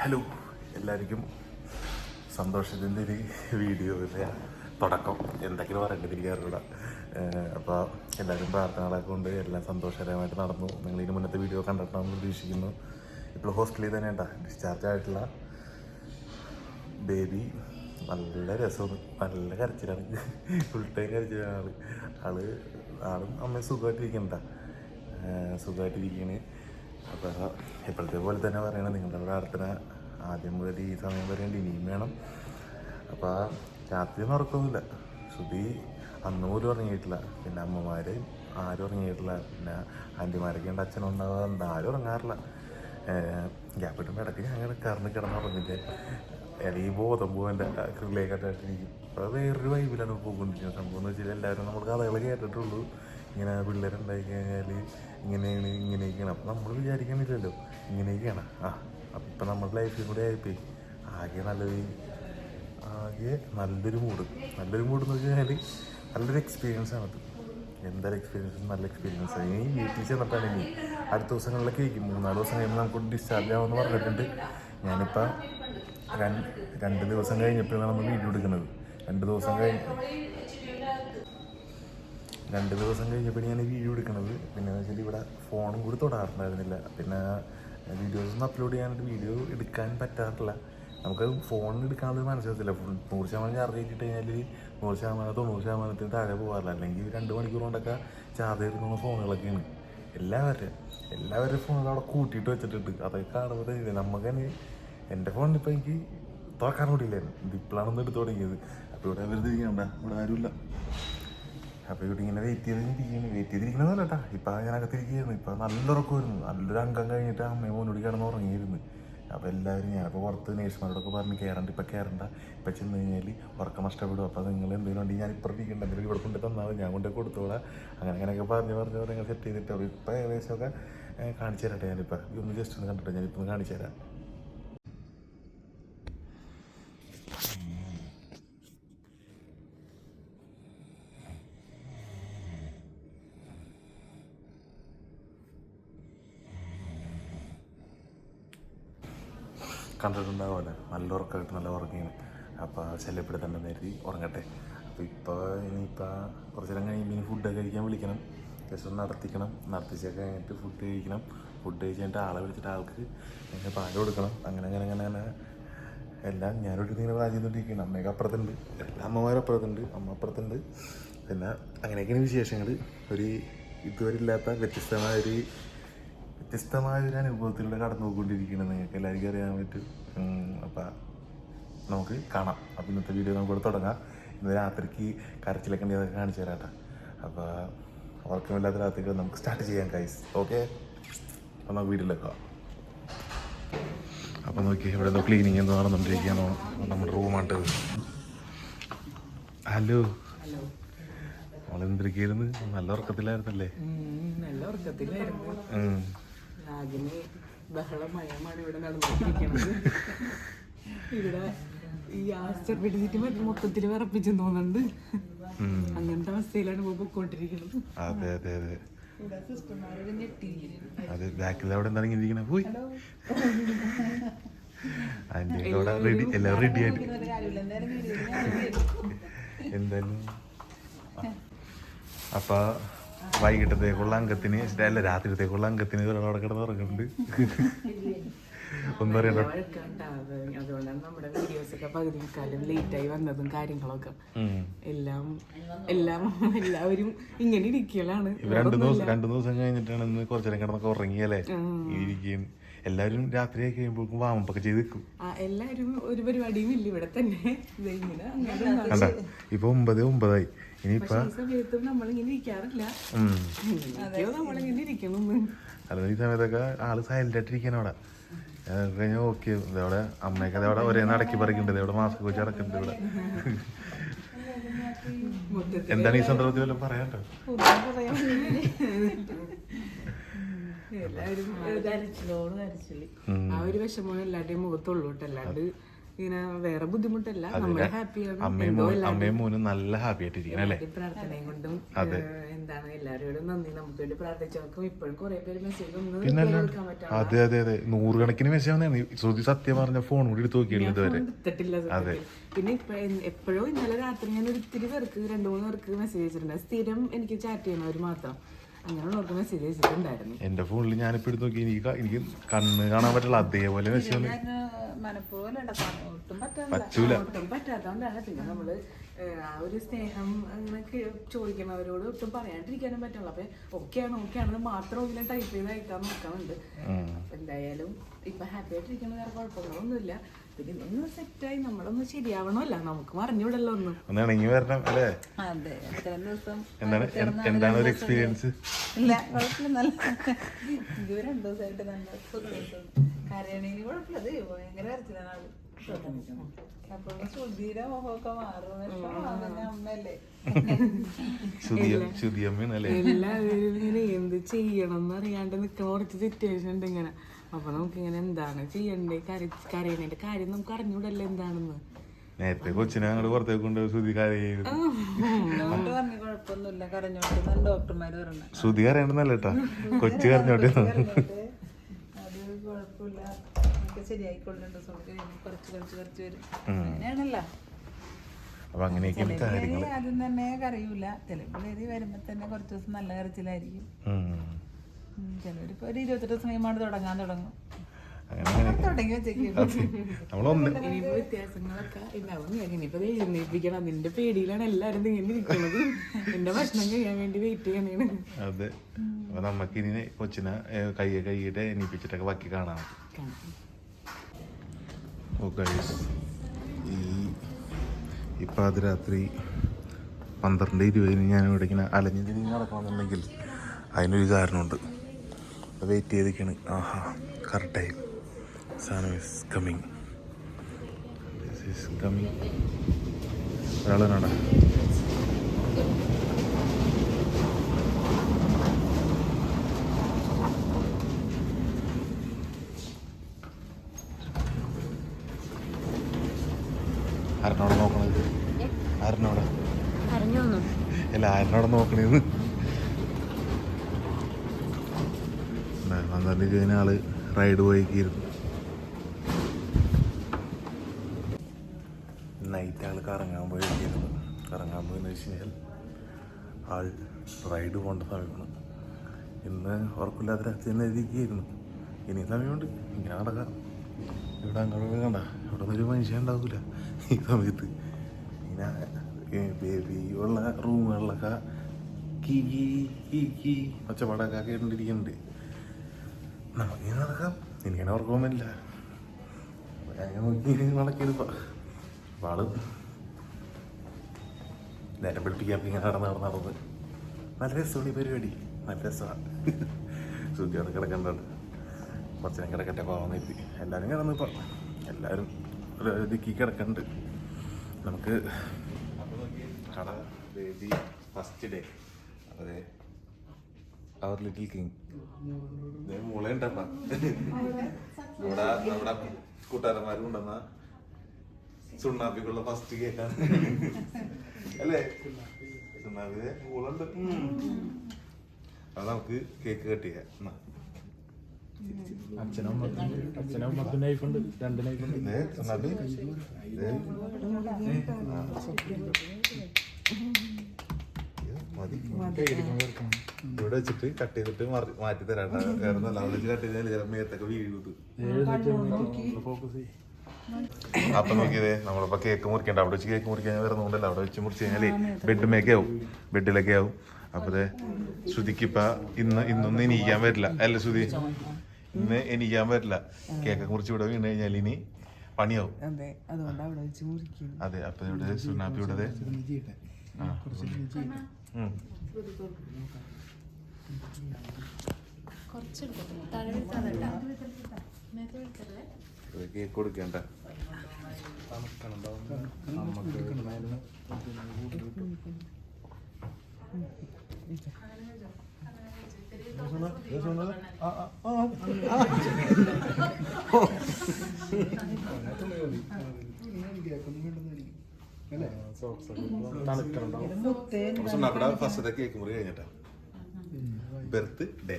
Hello എല്ലാവർക്കും സന്തോഷത്തിൻ്റെ ഒരു വീഡിയോയിലെ തുടക്കം എന്തൊക്കെയാണ് പറയേണ്ടതിരിക്കാറുള്ള അപ്പോൾ എല്ലാവരും പ്രാർത്ഥനകളൊക്കെ കൊണ്ട് എല്ലാം സന്തോഷകരമായിട്ട് നടന്നു. നിങ്ങളിതിന് മുന്നത്തെ വീഡിയോ കണ്ടിട്ടാണെന്ന് പ്രതീക്ഷിക്കുന്നു. ഇപ്പോൾ ഹോസ്റ്റലിൽ തന്നെ ഉണ്ടാ ഡിസ്ചാർജ് ആയിട്ടുള്ള ബേബി നല്ല രസമാണ്, നല്ല കരച്ചിലാണ്, ഫുൾ ടൈം കരച്ചിലാണ് ആളും അമ്മയും സുഖമായിട്ടിരിക്കണ്. അപ്പോൾ ഇപ്പോഴത്തെ പോലെ തന്നെ പറയണം, നിങ്ങളുടെ പ്രാർത്ഥന ആദ്യം മുതൽ ഈ സമയം വരേണ്ട ഇനിയും വേണം. അപ്പോൾ രാത്രിയൊന്നും ഉറക്കമൊന്നുമില്ല. ശ്രുതി അന്ന് പോലും ഉറങ്ങിയിട്ടില്ല, പിന്നെ അമ്മമാർ ആരും ഉറങ്ങിയിട്ടില്ല, പിന്നെ ആൻറ്റിമാരൊക്കെ ഉണ്ട്, അച്ഛനുണ്ടാവാറുണ്ട്, ആരും ഉറങ്ങാറില്ല. ഗ്യാപ്പിട്ടുമ്പോൾ ഇടയ്ക്ക് ഞാൻ കിടന്നുറങ്ങില്ലേ, അല്ലെങ്കിൽ ബോധം പോകാൻ്റെ ക്രിലേക്കായിട്ടിരിക്കും. അപ്പോൾ വേറൊരു വൈബിലാണ് പോയിക്കൊണ്ടിരിക്കുന്നത്. സംഭവം എന്ന് വെച്ചാൽ എല്ലാവരും നമ്മൾ കഥകൾ കേട്ടിട്ടുള്ളൂ, ഇങ്ങനെ പിള്ളേരുണ്ടായി കഴിഞ്ഞാൽ ഇങ്ങനെയൊക്കെയാണ്. അപ്പം നമ്മൾ വിചാരിക്കുന്നില്ലല്ലോ ഇങ്ങനെയൊക്കെയാണ്. അപ്പം ഇപ്പം നമ്മുടെ ലൈഫിൽ കൂടെ ആയിപ്പോയി ആകെ നല്ലൊരു മൂഡ് എന്ന് വെച്ച് കഴിഞ്ഞാൽ നല്ലൊരു എക്സ്പീരിയൻസ് ആണത്. എന്തായാലും നല്ല എക്സ്പീരിയൻസ്. ഇനി വീട്ടിൽ ചെന്നിട്ടാണ് ഇനി അടുത്ത ദിവസങ്ങളിലൊക്കെ ഇരിക്കും. 3-4 ദിവസം കഴിയുമ്പോൾ നമുക്ക് ഡിസ്ചാർജ് ആവുമെന്ന് പറഞ്ഞിട്ടുണ്ട്. ഞാനിപ്പോൾ 2 ദിവസം കഴിഞ്ഞപ്പോഴാണ് നമ്മൾ വീഡിയോ എടുക്കുന്നത്. 2 ദിവസം കഴിഞ്ഞപ്പോൾ ഞാൻ വീഡിയോ എടുക്കുന്നത്. പിന്നെ എന്ന് വെച്ചാൽ ഇവിടെ ഫോണും കൂടി തൊടാറുണ്ടായിരുന്നില്ല. പിന്നെ വീഡിയോസൊന്നും അപ്ലോഡ് ചെയ്യാനായിട്ട് വീഡിയോ എടുക്കാൻ പറ്റാറില്ല. നമുക്ക് ഫോണിൽ എടുക്കാനുള്ള മനസ്സിലത്തില്ല. 100% ചാർജ് ചെയ്തിട്ട് കഴിഞ്ഞാൽ 100%, 90% താഴെ പോകാറില്ല. അല്ലെങ്കിൽ 2 മണിക്കൂർ കൊണ്ടൊക്കെ ചാർജ് ചെയ്തിരുന്ന ഫോണുകളൊക്കെയാണ് എല്ലാവരുടെ ഫോണുകൾ അവിടെ കൂട്ടിയിട്ട് വെച്ചിട്ടുണ്ട്. അതൊക്കെ കാണുമ്പോൾ നമുക്ക് തന്നെ എൻ്റെ ഫോണിൽ ഇപ്പോൾ എനിക്ക് തുറക്കാൻ കൂടിയില്ലായിരുന്നു. ഇപ്പോഴാണ് എടുത്ത് തുടങ്ങിയത്. അപ്പോൾ ഇവിടെ വെറുതെ ഇരിക്കണ്ട, ഇവിടെ ആരുമില്ല. അപ്പോൾ ഇവിടെ ഇങ്ങനെ വെയിറ്റ് ചെയ്തിരിക്കണമെന്നല്ല കേട്ടോ. ഇപ്പം ഞാനകത്തിരിക്കുകയായിരുന്നു. ഇപ്പം നല്ല ഉറക്കമായിരുന്നു. നല്ലൊരു അംഗം കഴിഞ്ഞിട്ട് അമ്മയും മോനോട് കിടന്ന് ഉറങ്ങിയിരുന്നു. അപ്പോൾ എല്ലാവരും ഞാനിപ്പോൾ പുറത്ത് നേഴ്സുമാരോടൊക്കെ പറഞ്ഞ് കയറണ്ട, ഇപ്പം ചെന്ന് കഴിഞ്ഞാൽ ഉറക്കം നഷ്ടപ്പെടും. അപ്പോൾ നിങ്ങൾ എന്തെങ്കിലും ഉണ്ടെങ്കിൽ ഞാൻ ഇപ്പം ഇരിക്കണ്ട, എന്തെങ്കിലും ഇവിടെ കൊണ്ട് തന്നാൽ ഞാൻ കൊണ്ട് കൊടുത്തോളാം. അങ്ങനെയൊക്കെ പറഞ്ഞ് നിങ്ങൾ സെറ്റ് ചെയ്തിട്ട് അപ്പോൾ ഇപ്പം ഏകദേശമൊക്കെ കാണിച്ചു തരട്ടെ. ഞാനിപ്പോൾ ഒന്ന് ജസ്റ്റ് ഒന്ന് കണ്ടിട്ട് ഞാനിപ്പോൾ ഒന്ന് കാണിച്ചു തരാം. കണ്ടിട്ടുണ്ടാവുമല്ലോ, നല്ല ഉറക്കമായിട്ട് നല്ല ഉറങ്ങിയാണ്. അപ്പോൾ ശല്യപ്പെടുത്തേണ്ട നേരത്തി ഉറങ്ങട്ടെ. അപ്പോൾ ഇനിയിപ്പോൾ കുറച്ച് നേരം കഴിയുമ്പോൾ ഇനി ഫുഡൊക്കെ കഴിക്കാൻ വിളിക്കണം, ജസ്റ്റ് ഒന്ന് നടത്തിച്ചൊക്കെ കഴിഞ്ഞിട്ട് ഫുഡ് കഴിക്കണം. ഫുഡ് കഴിച്ചിട്ട് ആളെ വിളിച്ചിട്ട് ആൾക്ക് പാല് കൊടുക്കണം. അങ്ങനെ എല്ലാം ഞാനൊരു ഇങ്ങനെ പ്രായം ചെയ്തുകൊണ്ടിരിക്കുകയാണ്. അമ്മയൊക്കെ അപ്പുറത്തുണ്ട്, എല്ലാ അമ്മമാരും അപ്പുറത്തുണ്ട്, അമ്മ അപ്പുറത്തുണ്ട്. പിന്നെ അങ്ങനെയൊക്കെയാണ് വിശേഷങ്ങൾ. ഇതുവരെ ഇല്ലാത്ത വ്യത്യസ്തമായൊരു അനുഭവത്തിലൂടെ കടന്നു പോയിക്കൊണ്ടിരിക്കുന്നത് നിങ്ങൾക്ക് എല്ലാവർക്കും അറിയാൻ പറ്റും. അപ്പം നമുക്ക് കാണാം. അപ്പോൾ ഇന്നത്തെ വീഡിയോ നമുക്കിവിടെ തുടങ്ങാം. ഇന്ന് രാത്രിക്ക് കരച്ചിലൊക്കെ ഉണ്ടെങ്കിൽ അതൊക്കെ കാണിച്ചു തരാം കേട്ടോ. അപ്പോൾ ഉറക്കമില്ലാത്ത രാത്രിക്ക് നമുക്ക് സ്റ്റാർട്ട് ചെയ്യാം ഗൈസ്. ഓക്കെ, അപ്പോൾ നമുക്ക് വീട്ടിലേക്ക് പോകാം. അപ്പോൾ നോക്കി ഇവിടെ എന്തോ ക്ലീനിങ് എന്തോ നടന്നുകൊണ്ടിരിക്കുകയാണോ നമ്മുടെ റൂമായിട്ട്. ഹലോ, നമ്മളെന്തിരിക്കായിരുന്നു? നല്ല ഉറക്കത്തിലായിരുന്നല്ലേ? നല്ല ഉറക്കത്തിലായിരുന്നു. രാഗിന് ബഹളമയമാണ് ഇവിടെ നടന്നിരിക്കുന്നത്. ഇവിടെ ഈ ആസ്റ്റർ പിടിച്ചിട്ട് മൊത്തത്തിൽ വിറപ്പിച്ചെന്ന് തോന്നുന്നുണ്ട്. അങ്ങനത്തെ അവസ്ഥയിലാണ് പോയിക്കൊണ്ടിരിക്കുന്നത്. അതെ, ബാക്കിൽ അവിടെ എന്താണ് ഇരിക്കണ പോയി എല്ലാം റെഡി ആയിട്ട് എന്തായാലും. അപ്പൊ വൈകിട്ടത്തേക്കുള്ള അംഗത്തിന് അല്ല രാത്രിത്തേക്കുള്ള അംഗത്തിന് ഒരാളവിടെ കിടന്ന് ഉറങ്ങുന്നുണ്ട്. ഒന്നും അറിയണ്ട. അതുകൊണ്ടാണ് നമ്മുടെ വീഡിയോസ് ഒക്കെ പകുതിക്കാലം ലേറ്റ് ആയി വന്നതും കാര്യങ്ങളൊക്കെ. എല്ലാവരും ഇങ്ങനെ ഇരിക്കലാണ്. 2 ദിവസം കഴിഞ്ഞിട്ടാണ് ഇന്ന് കുറച്ചു നേരം കിടന്നൊക്കെ ഉറങ്ങിയല്ലേ ഇരിക്കുന്നു. എല്ലാവരും രാത്രി ആയി കഴിയുമ്പോഴേക്കും വാമപ്പൊക്കെ ചെയ്ത് വെക്കും. എല്ലാവരും ഒരു പരിപാടിയും ഇല്ല ഇവിടെ തന്നെ. ഇപ്പൊ 9:09. ഇനിയിപ്പോ സമയത്തും നമ്മളിങ്ങനെ ഇരിക്കാറില്ല. നമ്മളിങ്ങനെ ഇരിക്കണം. അല്ല, ഈ സമയത്തൊക്കെ ആള് സൈലന്റ് ആയിട്ടിരിക്കാണ് അവിടെ. കഴിഞ്ഞാൽ ഓക്കെ. ഇതവിടെ അമ്മയൊക്കെ അതവിടെ ഒരേ നടക്കി പറിക്കുന്നുണ്ട്. ഇവിടെ മാസ്ക് വെച്ച് അടക്കുന്നുണ്ട് ഇവിടെ. എന്താണ് ഈ സന്ദർഭത്തിൽ വല്ലതും പറയാട്ടോ? എല്ലാവരും ആ ഒരു വിഷമം എല്ലാവരുടെയും മുഖത്തുള്ളൂ കേട്ടോ. അല്ലാണ്ട് ഇങ്ങനെ വേറെ ബുദ്ധിമുട്ടല്ല, നമ്മള് ഹാപ്പിയാണ്. അമ്മയും മോനും നല്ല ഹാപ്പി ആയിട്ടിരിക്കണം അല്ലേ? പ്രാർത്ഥനയും കൊണ്ടും എന്താണ് എല്ലാവരോടും നന്ദി. നമുക്ക് വേണ്ടി പ്രാർത്ഥിച്ചവർക്കും ഇപ്പോഴും കുറെ പേര് മെസ്സേജ് ഒന്നും കൊടുക്കാൻ പറ്റാ. അതെ അതെ അതെ, 100 കണക്കിന് മെസ്സേജ് വന്നതാണ്. ശ്രുതി സത്യം പറഞ്ഞ ഫോൺ കൂടി എടുത്ത് നോക്കിയില്ല ഇതുവരെ. എടുത്തിട്ടില്ല. പിന്നെ എപ്പോഴും ഇന്നലെ രാത്രി ഞാൻ ഒത്തിരി പേർക്ക് 2-3 പേർക്ക് മെസ്സേജ് അയച്ചിട്ടുണ്ട്. സ്ഥിരം എനിക്ക് ചാറ്റ് ചെയ്യണവർ മാത്രം, അങ്ങനെയുള്ളവർക്ക് മെസ്സേജ് അയച്ചിട്ടുണ്ടായിരുന്നു. എന്റെ ഫോണിൽ ഞാനിപ്പോ എടുത്ത് നോക്കി, എനിക്ക് കണ്ണ് കാണാൻ പറ്റില്ല, അതേപോലെ മെസ്സേജ് പറ്റൂല. ഒട്ടും പറ്റാത്തതുകൊണ്ടാണ്. പിന്നെ നമ്മള് ആ ഒരു സ്നേഹം അങ്ങനെ ചോദിക്കുന്നവരോട് ഒട്ടും പറയാണ്ടിരിക്കാനും പറ്റുള്ളൂ. അപ്പൊ ഓക്കെയാണെന്ന് മാത്രം ഇങ്ങനെ ടൈപ്പ് ചെയ്ത് അയക്കാൻ നോക്കാറുണ്ട്. എന്തായാലും ഇപ്പൊ ഹാപ്പി ആയിട്ടിരിക്കുന്ന വേറെ കുഴപ്പങ്ങളൊന്നുമില്ല. പിന്നെ ഒന്ന് സെറ്റായി നമ്മളൊന്ന് ശരിയാവണമല്ല, നമുക്ക് മറിഞ്ഞൂടല്ലോ ഒന്നും. ഒന്നിണങ്ങി വരണം അല്ലേ? അതെ, ഇത്രയും ദിവസം എന്താണ് ഒരു എക്സ്പീരിയൻസ്? ഇല്ല, കുഴപ്പമില്ല, നല്ല ഇത് 2 ദിവസമായിട്ട് നല്ല കരയണേന് കുഴപ്പമില്ല. അത് ഭയങ്കര കരച്ചിലാണ് ആള്. അപ്പൊ ശ്രുതിയുടെ മുഖമൊക്കെ മാറും. അമ്മയല്ലേ എല്ലാവരും ഇങ്ങനെ എന്ത് ചെയ്യണം എന്നറിയാണ്ട് നിൽക്കുന്ന കുറച്ച് സിറ്റുവേഷൻ ഉണ്ട് ഇങ്ങനെ. അപ്പൊ നമുക്കിങ്ങനെ എന്താണ് ചെയ്യണ്ടേ, കരയണേന്റെ കാര്യം നമുക്ക് അറിഞ്ഞൂടല്ലോ എന്താണെന്ന്. നേരത്തെ കൊച്ചിനെ അങ്ങോട്ട് പുറത്തേക്ക് കൊണ്ട് ശ്രുതി കരയായിരുന്നു. പറഞ്ഞു കുഴപ്പമൊന്നുമില്ല, കരഞ്ഞോട്ടെ നല്ല ഡോക്ടർമാര് പറഞ്ഞു. ശ്രുതി കരയണ്ടെന്നല്ല കേട്ടാ, കൊച്ചു കരഞ്ഞോട്ടെ. അത് കുഴപ്പമില്ല, നമുക്ക് ശരിയായിക്കൊള്ളുന്നുണ്ട്. കുറച്ച് വരും, അങ്ങനെയാണല്ലോ. ആദ്യം തന്നെ കരയൂല, ചിലപ്പോൾ വരുമ്പോ തന്നെ കുറച്ച് ദിവസം നല്ല കരച്ചിലായിരിക്കും. ചിലവരിപ്പോ ഒരു 28 ദിവസം കഴിയുമ്പോൾ തുടങ്ങും. തുടങ്ങി ഇനിയിപ്പോ വ്യത്യാസങ്ങളൊക്കെ ഉണ്ടാവും. ഇനിയിപ്പോ എഴുന്നേൽപ്പിക്കണം, അതിന്റെ പേടിയിലാണ് എല്ലാരും ഇങ്ങനെ ഇരിക്കുന്നത്. എന്റെ ഭക്ഷണം കഴിയാൻ വേണ്ടി വെയിറ്റ് ചെയ്യണേണ്. അതെ, അപ്പൊ നമുക്കിനി കൊച്ചിനെ കൈയിട്ട് എണീപ്പിച്ചിട്ടൊക്കെ ബാക്കി കാണാം. ഈ പാതിരാത്രി 12:20 ഞാൻ ഇവിടെ ഇങ്ങനെ അലഞ്ഞു തിരിഞ്ഞ് നടക്കണമെന്നുണ്ടെങ്കിൽ അതിനൊരു കാരണമുണ്ട്. വെയിറ്റ് ചെയ്തിരിക്കണ്. ആഹാ, കറക്റ്റ് ടൈം. സാധനം ഈസ് കമ്മിങ്. ഒരാളാണ് ആരനോടെ നോക്കണത്? ആരനോടെ അല്ല, ആരനോടെ നോക്കണേന്ന് 12 ആള് റൈഡ് പോയിക്കിരുന്നു. നൈറ്റ് ആൾ കറങ്ങാൻ പോയിരിക്കുന്നു. കറങ്ങാൻ പോയെന്ന് വെച്ച് കഴിഞ്ഞാൽ ആൾ റൈഡ് പോകേണ്ട സമയമാണ്. ഇന്ന് ഉറപ്പില്ലാത്ത രാത്രി തന്നെ ഇരിക്കുകയായിരുന്നു. ഇനി സമയമുണ്ട്, ഇങ്ങനെ നടക്കാം. ഇവിടെ അങ്ങോട്ട് കണ്ട, ഇവിടെ ഒരു മനുഷ്യൻ ഉണ്ടാവില്ല ഈ സമയത്ത്. ഇങ്ങനെ ബേബി ഉള്ള റൂമുകളിലൊക്കെ കീ ഒച്ചപ്പാടൊക്കെ കേട്ടിരിക്കുന്നുണ്ട്. നമുക്കിങ്ങനെ നടക്കാം. എനിക്കങ്ങനെ ഉറക്കം പറ്റില്ല. ഞാൻ നോക്കി നടക്കിയതിപ്പോൾ അപ്പോൾ ആള് നേരം പിടിപ്പിക്കാൻ ഇങ്ങനെ നടന്ന് നല്ല രസമാണ് ഈ പരിപാടി. നല്ല രസമാണ്. സുഖിയാണ് കിടക്കേണ്ടത്. കുറച്ച് നേരം കിടക്കട്ടെ പോകാമെന്ന് എത്തി. എല്ലാവരും കിടന്നിപ്പോൾ എല്ലാവരും ദിക്കി കിടക്കുന്നുണ്ട്. നമുക്ക് കട ബേബി ഫസ്റ്റ് ഡേ. അതെ, അവർ ലിറ്റിൽ കിങ് മൂള ഉണ്ടപ്പ. ഇവിടെ നമ്മുടെ കൂട്ടുകാരന്മാർ കൊണ്ടുവന്ന സുണ്ണാപ്പിക്കുള്ള ഫസ്റ്റ് കേക്കാണ് അല്ലേ? സുണ്ണാപ്പിന്റെ മൂളുണ്ട്. അത് നമുക്ക് കേക്ക് കട്ട് ചെയ്യാം. അച്ഛനമ്മക്കും നൈഫുണ്ട്, 2 നൈഫുണ്ട്. സുണ്ണാപ്പി ഇവിടെ വെച്ചിട്ട് കട്ട് ചെയ്തിട്ട് മാറ്റി തരാട്ടാ. വേറെ നല്ല അവിടെ വെച്ച് കട്ട് ചെയ്താൽ ചില മേത്തൊക്കെ വീഴുന്നത്. അപ്പൊ നോക്കിയതേ, നമ്മളിപ്പോ കേക്ക് മുറിക്കണ്ട. അവിടെ വെച്ച് കേക്ക് മുറിക്കാൻ വരുന്നോണ്ടല്ലോ, അവിടെ വെച്ച് മുറിച്ച് കഴിഞ്ഞാല് ബെഡിലേക്ക് ആവും, ബെഡിലൊക്കെ ആവും. അപ്പൊ ശ്രുതിക്കിപ്പ ഇന്നൊന്നും എണീക്കാൻ പറ്റില്ല അല്ലേ ശ്രുതി? ഇന്ന് എണീക്കാൻ പറ്റില്ല. കേക്കൊക്കെ മുറിച്ച് ഇവിടെ വീണ് കഴിഞ്ഞാൽ ഇനി പണിയാവും. അതെ, അപ്പൊ ഇവിടെ സുനാപ്പി ഇവിടെ കേക്ക് കൊടുക്കണ്ട. സോക്സ് ഒക്കെ തണുക്കലുണ്ടാവും. മുത്തേ ഫസ്റ്റത്തെ കേക്ക് മുറി കഴിഞ്ഞിട്ടാ ബർത്ത് ഡേ